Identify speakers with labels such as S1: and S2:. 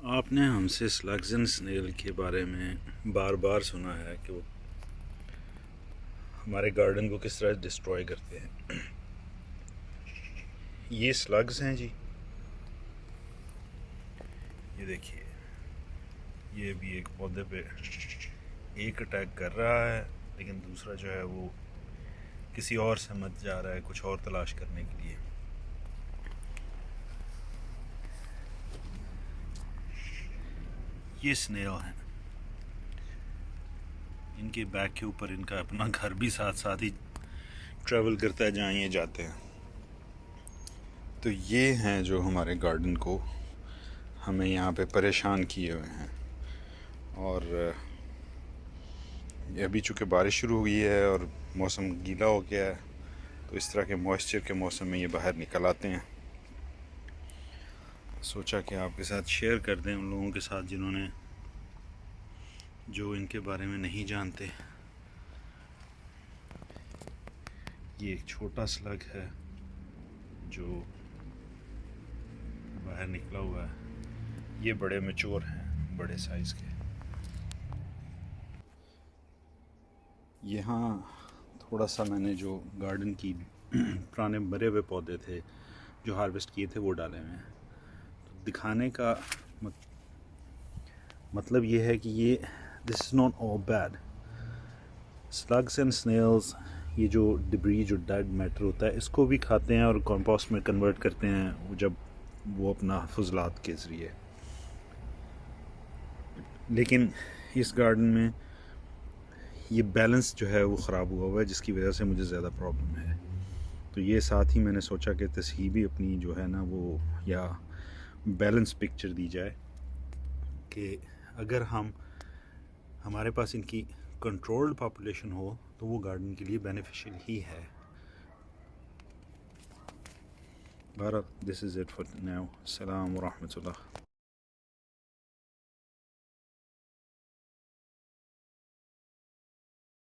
S1: आपने हमसे slugs and snail के बारे में बार बार सुना है कि वो हमारे गार्डन को किस तरह डिस्ट्रॉय करते हैं। ये स्लग्स हैं जी, ये देखिए, ये भी एक पौधे पे एक अटैक कर रहा है, लेकिन दूसरा जो है वो किसी और से मत जा रहा है कुछ और तलाश करने के लिए। ये स्नेल हैं, इनके बैक के ऊपर इनका अपना घर भी साथ साथ ही ट्रैवल करता है जहाँ ये जाते हैं। तो ये हैं जो हमारे गार्डन को हमें यहाँ पे परेशान किए हुए हैं। और ये अभी चूँकि बारिश शुरू हुई है और मौसम गीला हो गया है, तो इस तरह के मॉइस्चर के मौसम में ये बाहर निकल आते हैं। सोचा कि आपके साथ शेयर कर दें उन लोगों के साथ जिन्होंने जो इनके बारे में नहीं जानते। ये एक छोटा स्लग है जो बाहर निकला हुआ है। ये बड़े मैच्योर हैं, बड़े साइज़ के। यहाँ थोड़ा सा मैंने जो गार्डन की पुराने मरे हुए पौधे थे जो हार्वेस्ट किए थे वो डाले हुए हैं। तो दिखाने का मतलब ये है कि ये this is not all bad. Slugs and snails, ये जो डिब्री, जो डेड मैटर होता है, इसको भी खाते हैं और कंपोस्ट में कन्वर्ट करते हैं जब वो अपना फजलात के ज़रिए। लेकिन इस गार्डन में ये बैलेंस जो है वो ख़राब हुआ है, जिसकी वजह से मुझे ज़्यादा प्रॉब्लम है। तो ये साथ ही मैंने सोचा कि तस्हीबी अपनी जो है ना वो, या बैलेंस पिक्चर दी जाए कि अगर हमारे पास इनकी कंट्रोल्ड पॉपुलेशन हो तो वो गार्डन के लिए बेनिफिशियल ही है। बहरहाल, this is it for now. अस्सलाम व रहमतुल्लाह।